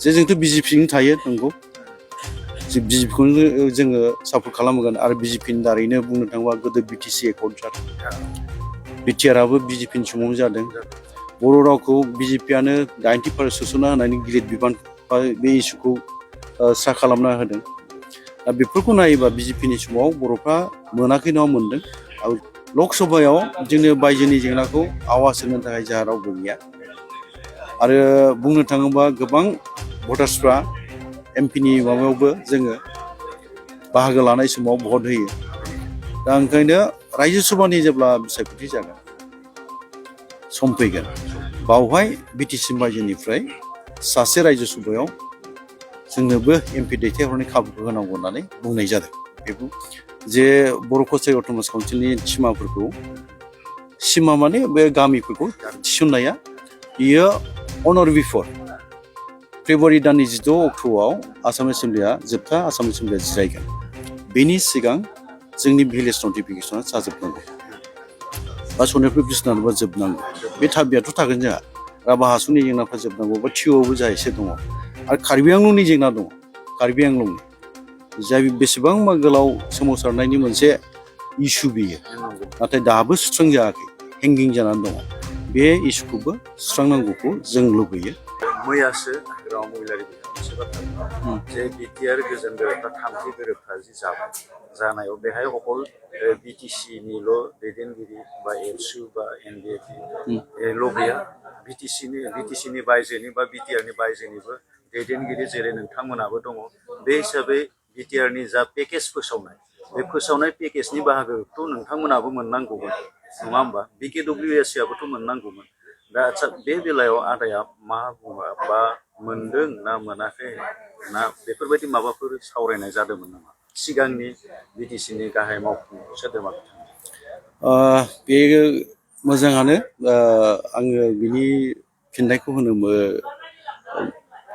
जे जोंथ' बिजेपिजों थायो नंगौ बिजेपिखौनो जोङो सापर्ट खालामगोन आरो बिजेपिनि दारैनो बुंनो थाङोबा गोदो बिटिसि एकर्ड जादों बिटिआरआबो बिजेपिनि समावनो जादों बर' रावखौ बिजेपियानो 90% सोसनना होनायनि गिदिर बिबान बे इस्युखौ स्रा खालामना होदों दा बेफोरखौ नायोबा बिजेपिनि समाव बर'फ्रा मोनाखै नङा मोनदों आरो लकसभायाव जोंनो बायजोनि जेंनाखौ आवाज होनो थाखाय जोंहा रावबो गैया आरो बुंनो थाङोबा गोबां भटार्सफ्रा एमपिनि माबायावबो जोङो बाहागो लानाय समाव भट होयो दा ओंखायनो रायजो सभानि जेब्ला बिसायख'थि जागोन सम फैगोन बावहाय बिटिसि बायजोनिफ्राय सासे रायजो सभायाव जोंनोबो एमपि दैथायहरनाय खाबुखौ होनांगौ होननानै बुंनाय जादों बेखौ जे बर' कसारि अट'नमास काउन्सिलनि सिमा माने बे गामिफोरखौ थिसननाया बियो अन अर बिफर फेब्रुवारि दाननि 16 अक्ट'आव आसाम एसेम्ब्लिया जोबथा आसाम एसेम्ब्लिया जिरायगोन बेनि सिगां जोंनि भिलेज नटिफिकेसना जाजोबनांगौ बा सनितपुर बिसनाथबा जोबनांगौ बे थाबियाथ' थागोन जोंहा राभा हासंनि जेंनाफ्रा जोबनांगौ बा टिअआवबो जा एसे दङ आरो कार्बि आंलंनि जेंना दङ कार्बि आंलंनि जाय बेसेबांबा गोलाव सोमावसारनायनि मोनसे इस्यु बेयो नाथाय दाबो सुस्रांजायाखै हेंगिं जानानै दङ बे इस्युखौबो सुस्रांनांगौखौ जों लुबैयो मैयासो राव महिलारि मोनसे बाथ्रा जे बिटिआर गोजोन गोरोबथा थामथि गोरोबथा जि जानायाव बेहाय अकल बिटिसिनिल' दैदेनगिरि बा एबसु बा एनडिएफल' गैया बिटिसिनि बायजोनि बा बिटिआरनि बायजोनिबो दैदेनगिरि जेरै नोंथांमोनाबो दङ बे हिसाबै बिटिआरनि जा पेकेज फोसावनाय बे फोसावनाय पेकेजनि बाहागोखौ नोंथांमोनाबो मोननांगौमोन नङा होमबा बिकेडब्लिउएससिआबोथ' मोननांगौमोन दा आदसा बे बेलायाव आदाया मा बुङो बा मोनदों ना मोनाखै ना बेफोरबायदि माबाफोर सावरायनाय जादोंमोन नामा सिगांनि बिटिसिनि गाहाय मावफुं सोद्रोमा बे मोजाङानो आङो बिनि फिननायखौ होनो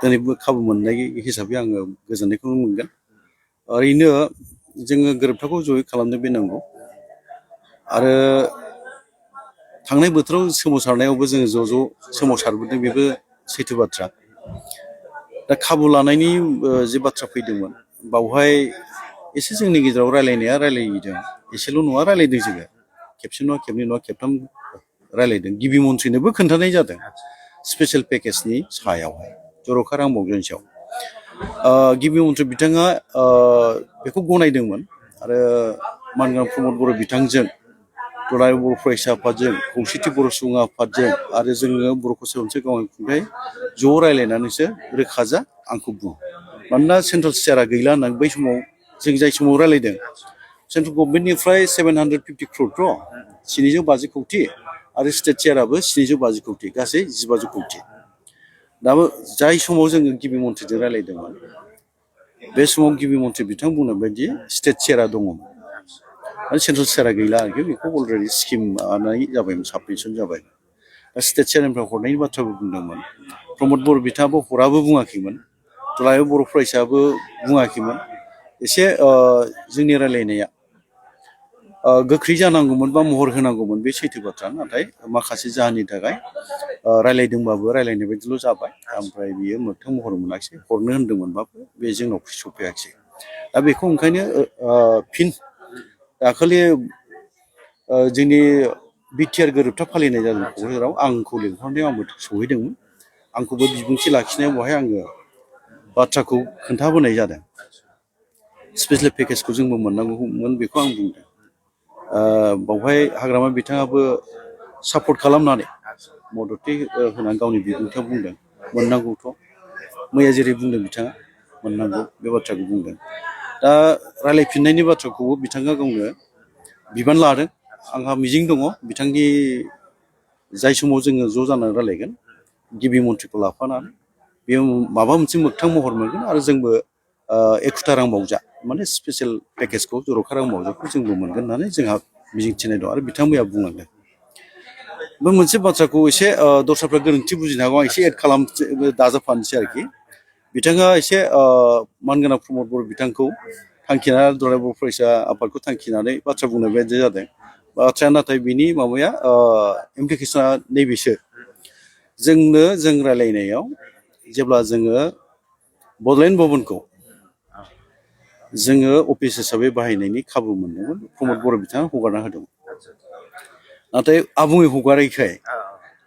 दिनैबो खाबु मोननाय हिसाबै आङो गोजोननायखौ मोनगोन ओरैनो जोङो गोरोबथाखौ जयै खालामनो बे नांगौ आरो थांनाय बोथोराव सोमावसारनायावबो जोङो ज' सोमावसारबोदों बेबो सैथो बाथ्रा दा खाबु लानायनि जे बाथ्रा फैदोंमोन बावहाय एसे जोंनि गेजेराव रायलायदों एसेल' नङा रायलायदों जोङो खेबसे नङा खेबनै नङा खेबथाम रायलायदों गिबि मन्थ्रिनोबो खोन्थानाय जादों स्पेसियेल पेकेजनि सायावहाय जर'खा रां बावजानि सायाव गिबि मन्थ्रि बिथाङा बेखौ गनायदोंमोन आरो मानगोनां प्रमद बर' बिथांजों दुलाराय बर' फरायसा आफादजों खौसेथि बर' सुबुं आफादजों आरो जोङो बर' कसारि ओनसोल गावनि खुंथाय ज' रायलायनानैसो रोखा जा आंखौ बुं मानोना सेन्ट्रेल सियारा गैला होननानै बै समाव जों जाय समाव रायलायदों सेन्ट्रेल गभर्नमेन्टनिफ्राय 750 क्र'र 750 कौटि आरो स्टेट सियाराबो 750 कौटि गासै 15 कौटि दाबो जाय समाव जोङो गिबि मन्थ्रिजों रायलायदोंमोन बे समाव गिबि मन्थ्रि बिथां बुंनाय बायदि स्टेट सियारा दङमोन आरो सेन्ट्रेल सियारा गैला आरोखि बेखौ अलरेडि स्किम माबानाय जाबायमोन साबमिसन जाबाय स्टेट सियारनिफ्राय हरनायनि बाथ्राबो बुंदोंमोन प्रमद बर' बिथाङाबो हराबो बुङाखैमोन दुलाराय बर' फरायसायाबो बुङाखैमोन एसे जोंनि रायलायनाया गोख्रै जानांगौमोन बा महर होनांगौमोन बे सैथो बाथ्रा नाथाय माखासे जाहोननि थाखाय रायलायदोंबाबो रायलायनाय बायदिल' जाबाय ओमफ्राय बियो मोगथां महर मोनाखिसै हरनो होन्दोंमोनबाबो बे जोंनाव सफैयाखिसै दा बेखौ ओंखायनो फिन दाखालि जोंनि बिटिआर गोरोबथा फालिनाय जादों क'क्राझाराव आंखौ लिंहरनायाव आंबो सहैदोंमोन आंखौबो बिबुंथि लाखिनायाव बेवहाय आङो बाथ्राखौ खोन्थाबोनाय जादों स्पेसियेल पेकेजखौ जोंबो मोननांगौमोन बेखौ आं बुंदों बावहाय हाग्रामा बिथाङाबो सापर्ट खालामनानै मददथि होनानै गावनि बिबुंथियाव बुंदों मोननांगौथ' मैया जेरै बुंदों बिथाङा मोननांगौ बे बाथ्राखौ बुंदों दा रायलायफिननायनि बाथ्राखौबो बिथाङा गावनो बिबान लादों आंहा मिजिं दङ बिथांनि जाय समाव जोङो ज' जानानै रायलायगोन गिबि मन्थ्रिखौ लाफानानै बेयाव माबा मोनसे मोगथां महर मोनगोन आरो जोंबो 1 रां बावजा माने स्पेसियेल पेकेजखौ जर'खा रां बावजाखौ जोंबो मोनगोन होननानै जोंहा मिजिंथिनाय दं आरो बिथांमोना बुंलांदों बे मोनसे बाथ्राखौ एसे दस्राफ्रा गोरोन्थि बुजिनो हागौ आं एसे एड दाजाबफानोसै आरोखि बिथाङा एसे मानगोनां प्रमद बर' बिथांखौ थांखिनानै दुलाराय बर' फरायसा आफादखौ थांखिनानै बाथ्रा बुंनाय बायदि जादों बाथ्राया नाथाय बिनि माबाया इमप्लिकेसना नैबेसो जों रायलायनायाव जेब्ला जोङो बड'लेण्ड भवनखौ जोङो अफिस हिसाबै बाहायनायनि खाबु मोनदोंमोन प्रमद बर' बिथाङा हगारना होदोंमोन नाथाय आबुङै हगारैखाय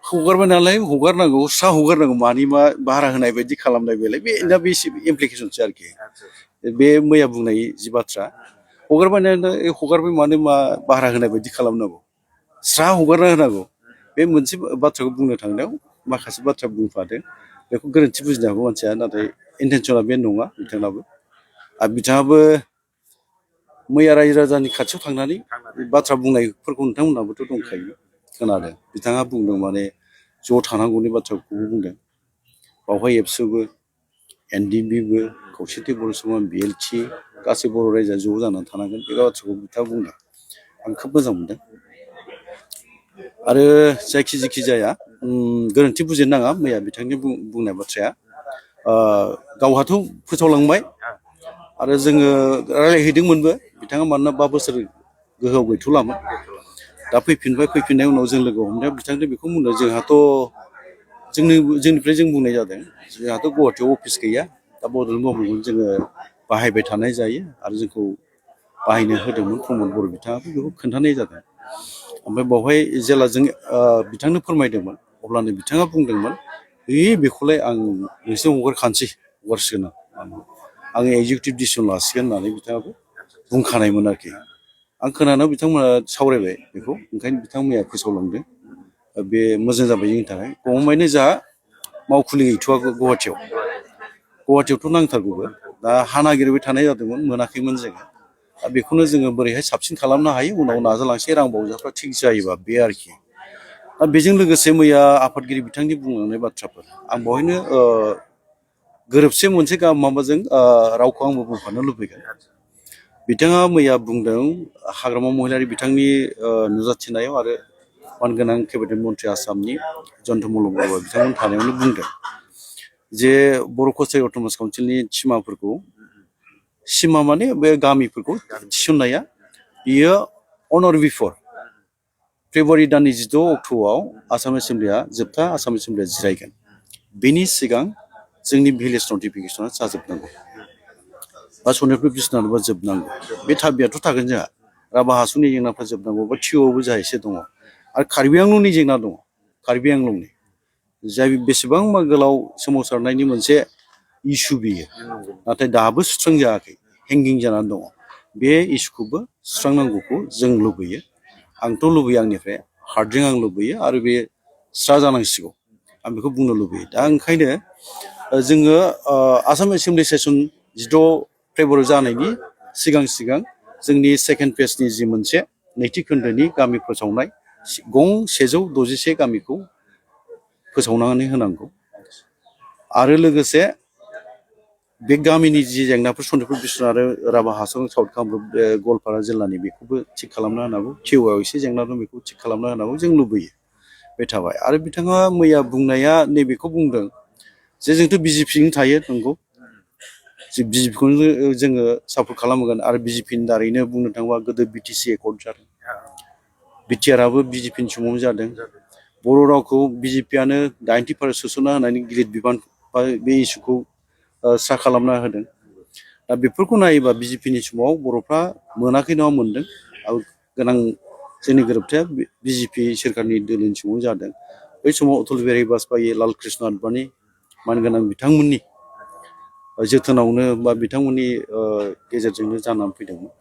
हगारबाय नालाय हगारनांगौ स्रा हगारनांगौ मानि मा भारा होनाय बायदि खालामनाय बेलाय बे दा बे इमप्लिकेसनसो आरोखि बे मैया बुंनाय जि बाथ्रा हगारबाय नालाय हगारबाय मानो मा भारा होनाय बायदि खालामनांगौ स्रा हगारना होनांगौ बे मोनसे बाथ्राखौ बुंनो थांनायाव माखासे बाथ्रा बुंफादों बेखौ गोरोन्थि बुजिनो हागौ मानसिया नाथाय इन्टेनसना बे नङा बिथांनाबो आरो बिथाङाबो मैया रायजो राजानि खाथियाव थांनानै बाथ्रा बुंनायफोरखौ नोंथांमोनहाबोथ' दंखायो खोनादों बिथाङा बुंदों माने ज' थानांगौनि बाथ्राखौबो बुंदों बावहाय एबसुबो एनडिबिबो खौसेथि बर' समान बिएलटि गासै बर' रायजोआ ज' जानानै थानांगोन बे बाथ्राखौ बिथाङा बुंदों आं खोब मोजां मोनदों आरो जेखि जाया गोरोन्थि बुजिनो नाङा मैया बिथांनि बुंनाय बाथ्राया गावहाथ' फोसावलांबाय आरो जोङो रायज्लायहैदोंमोनबो बिथाङा मानोना 5 बोसोर गोहोआव गैथ'लामोन दा फैफिनबाय फैफिननाय उनाव जों लोगो हमनायाव बिथांनो बेखौ बुंदों जोंहाथ' जोंनिफ्राय जों बुंनाय जादों जोंहाथ' गुवाहाटियाव अफिस गैया दा बड'लेण्ड भवनखौ जोङो बाहायबाय थानाय जायो आरो जोंखौ बाहायनो होदोंमोन प्रमद बर' बिथाङाबो बेखौ खोन्थानाय जादों ओमफ्राय बावहाय जेला जों बिथांनो फोरमायदोंमोन अब्लानो बिथाङा बुंदोंमोन बेखौलाय आं नोंसोर हगारखानोसै हगारसिगोन आं एक्जिकिउटिभ डिसिसन लासिगोन होननानै बिथाङाबो बुंखानायमोन आरोखि आं खोनानायाव बिथांमोना सावरायबाय बेखौ ओंखायनो बिथांमोना फोसावलांदों बे मोजां जाबाय जोंनि थाखाय गमामायैनो जा मावखुलि गैथ'वा गुवाहाटियावथ' नांथारगौबो दा हा नागिरबाय थानाय जादोंमोन मोनाखैमोन जोङो दा बेखौनो जोङो बोरैहाय साबसिन खालामनो हायो उनाव नाजालांसै रां बावजाफ्रा थिग जायोबा बे आरोखि दा बेजों लोगोसे मैया आफादगिरि बिथांनि बुंलांनाय बाथ्राफोर आं बेवहायनो गोरोबसे मोनसे माबाजों रावखौ आंबो बुंफानो लुबैगोन बिथाङा मैया बुंदों हाग्रामा महिलारि बिथांनि नुजाथिनायाव आरो मानगोनां केबिनेट मन्त्रि आसामनि जन्त्रमल्ल बरुवा बिथांमोन थानायावनो बुंदों जे बर' कसारि अट'नमास काउन्सिलनि सिमा माने बे गामिफोरखौ थिसननाया बियो अन अर बिफर फेब्रुवारि दाननि 16 अक्ट'आव आसाम एसेम्ब्लिया जोबथा आसाम एसेम्ब्लिया जिरायगोन बेनि सिगां जोंनि भिलेज नटिफिकेसना जाजोबनांगौ बा सनितपुर बिसनाथबा जोबनांगौ बे थाबियाथ' थागोन जोंहा राभा हासंनि जेंनाफ्रा जोबनांगौ बा टिअआवबो जा एसे दङ आरो कार्बि आंलंनि जेंना दङ कार्बि आंलंनि जाय बेसेबांबा गोलाव सोमावसारनायनि मोनसे इसु बियो नाथाय दाबो सुस्रांजायाखै हेंगिं जानानै दङ बे इसुखौबो सुस्रांनांगौखौ जों लुबैयो आंथ' लुबैयो आंनिफ्राय हार्टजों आं लुबैयो आरो बे स्रा जानांसिगौ आं बेखौ बुंनो लुबैयो दा ओंखायनो जोङो आसाम एसेम्ब्लि सेसन 16 फेब्रुवारि जानायनि सिगां जोंनि सेकेन्ड फेजनि जि मोनसे नैथि खोन्दोनि गामि फोसावनाय गं 161 गामिखौ फोसावनानै होनांगौ आरो लोगोसे बे गामिनि जि जेंनाफोर सनितपुर बिसनाथ आरो राभा हासं साउथ कामरुप गवालपारा जिल्लानि बेखौबो थिग खालामना होनांगौ टिअआव एसे जेंना दं बेखौ थिग खालामना होनांगौ जों लुबैयो बे थाबाय आरो बिथाङा मैया बुंनाया नैबेखौ बुंदों जे जोंथ' बिजेपिजों थायो नंगौ बिजेपिखौनो जोङो सापर्ट खालामगोन आरो बिजेपिनि दारैनो बुंनो थाङोबा गोदो बिटिसि एकर्ड जादों बिटिआरआबो बिजेपिनि समावनो जादों बर' रावखौ बिजेपियानो 90% सोसनना होनायनि गिदिर बिबान बा बे इसुखौ स्रा खालामना होदों दा बेफोरखौ नायोबा बिजेपिनि समाव बर'फ्रा मोनाखै नङा मोनदों आरो गोनां जोंनि गोरोबथाया बिजेपि सोरखारनि दोलोनि समाव जादों बै समाव अटल बिहारि बाजपेयी लाल कृष्ण आडबाणी मानगोनां बिथांमोननि जोथोनावनो बा बिथांमोननि गेजेरजोंनो जानानै फैदोंमोन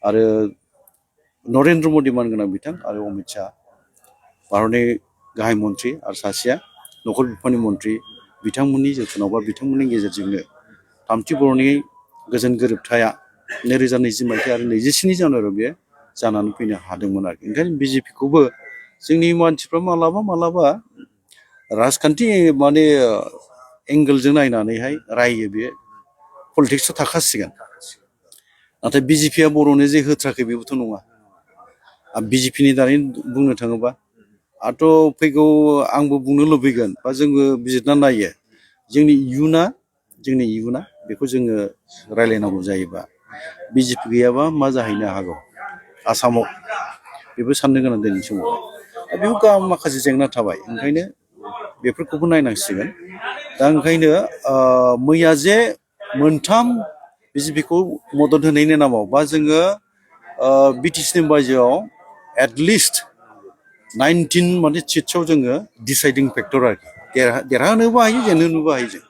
आरो नरेन्द्र मदि मानगोनां बिथां आरो अमित शाह भारतनि गाहाय मन्त्रि आरो सासेया नखर बिफाननि मन्त्रि बिथांमोननि जोथोनाव बा बिथांमोननि गेजेरजोंनो थामथि बर'नि गोजोन गोरोबथाया 2020 मायथाइ आरो 27 जानुवारियाव बे जानानै फैनो हादोंमोन आरोखि ओंखायनो बिजेपिखौबो जोंनि मानसिफ्रा मालाबा राजखान्थि माने एंगोलजों नायनानैहाय रायो बे पलिटिक्सआव थाखासिगोन नाथाय बिजेपिया बर'नो जे होथ्राखै बेबोथ' नङा आरो बिजेपिनि दारै बुंनो थाङोबा आरोथ' फैगौ आंबो बुंनो लुबैगोन बा जोङो बिजिरना नायो जोंनि इयुना बेखौ जोङो रायलायनांगौ जायोबा बिजेपि गैयाबा मा जाहैनो हागौ आसामाव बेबो साननो गोनां दिनैनि समाव बेयाव माखासे जेंना थाबाय ओंखायनो बेफोरखौबो नायनांसिगोन दा ओंखायनो मैया जे मोनथाम बिजेपिखौ मदद होनायनि नामाव बा जोङो बिटिसिनि बायजोआव एटलिस्ट 19 माने सिट्सआव जोङो डिसाइडिं फेक्टर आरोखि देरहानोबो हायो जेननोबो हायो जों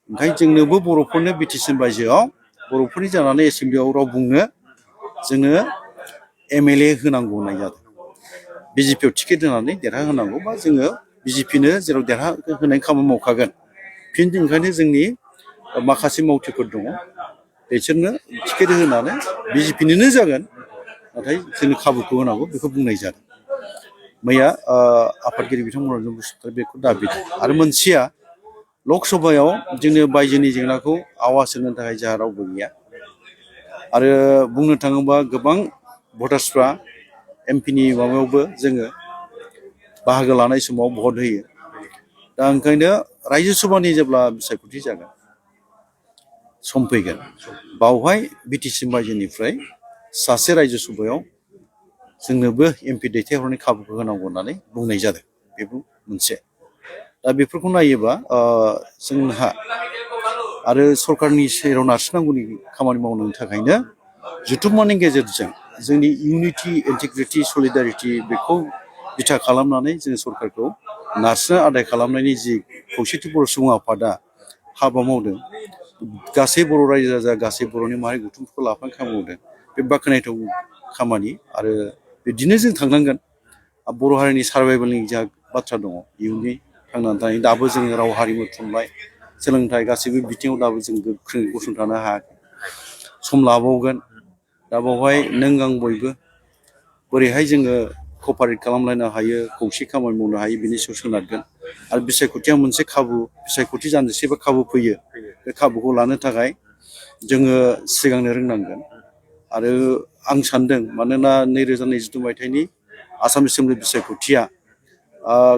ओंखायनो जोंनोबो बर'फोरनो बिटिसिनि बायजोआव बर'फोरनि जानानै एसेम्ब्लियाव राव बुंनो जोङो MLA होनांगौ होननाय जादों बिजेपियाव टिकेट होनानै देरहाहोनांगौ बा जोङो बिजेपिनो जेराव देरहाहोनायनि खामानि मावखागोन फिन ओंखायनो जोंनि माखासे मावथिफोर दङ बिसोरनो टिकेट होनानै बिजेपिनिनो जागोन नाथाय जोंनो खाबुखौ होनांगौ बेखौ बुंनाय जादों मैया आफादगिरि बिथां मन'रन्जन बसुमतारी बेखौ दाबिदों आरो मोनसेया लक सभायाव जोंनो बायजोनि जेंनाखौ आवाज होनो थाखाय जोंहा रावबो गैया आरो बुंनो थाङोबा गोबां भटार्सफ्रा एमपिनि माबायावबो जोङो बाहागो लानाय समाव भट होयो दा ओंखायनो रायजो सभानि जेब्ला बिसायख'थि जागोन सम फैगोन बावहाय बिटिसि बायजोनिफ्राय सासे रायजो सभायाव जोंनोबो एमपि दैथायहरनाय खाबुखौ होनांगौ होननानै बुंनाय जादों बेबो मोनसे दा बेफोरखौ नायोबा जोंहा आरो सरकारनि सेराव नारसिननांगौनि खामानि मावनो थाखायनो जुथुम्मानि गेजेरजों जोंनि इउनिटि इन्टिग्रिटि सलिडारिटि बेखौ बिथा खालामनानै जोङो सरकारखौ नारसिनना आदाय खालामनायनि जि खौसेथि बर' सुबुं आफादा हाबा मावदों गासै बर' रायजो राजा गासै बर'नि माहारि गौथुमफोरखौ लाफानानै खामानि मावदों बे बाख्नायथाव खामानि आरो बिदिनो जों थांनांगोन बर' हारिनि सार्भाइभेलनि जा बाथ्रा दङ इयुननि थांनानै थानाय दाबो जोङो राव हारिमु थुनलाइ सोलोंथाइ गासैबो बिथिङाव दाबो जों गोख्रों गसंथानो हायाखै सम लाबावगोन दा बावहाय नों आं बयबो बोरैहाय जोङो कपारेट खालामलायनो हायो खौसे खामानि मावनो हायो बिनि सायाव सोनारगोन आरो बिसायख'थिया मोनसे खाबु बिसायख'थि जानोसैबा खाबु फैयो बे खाबुखौ लानो थाखाय जोङो सिगांनो रोंनांगोन आरो आं सानदों मानोना 2022 मायथाइनि आसाम एसेम्बलि बिसायख'थिया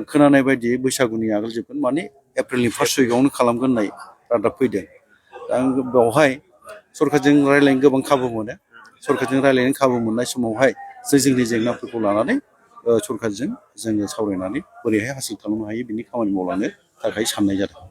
खोनानाय बायदि बैसागुनि आगोल जोबगोन माने एप्रिलनि फार्स्ट उइकआवनो खालामगोन होननाय रादाब फैदों दा आं बेवहाय सरकारजों रायज्लायनो गोबां खाबु मोनो सरकारजों रायज्लायनो खाबु मोननाय समावहाय जोंनि जेंनाफोरखौ लानानै सरकारजों जोङो सावरायनानै बोरैहाय हासिल खालामनो हायो बिनि खामानि मावलांनो थाखाय साननाय जादों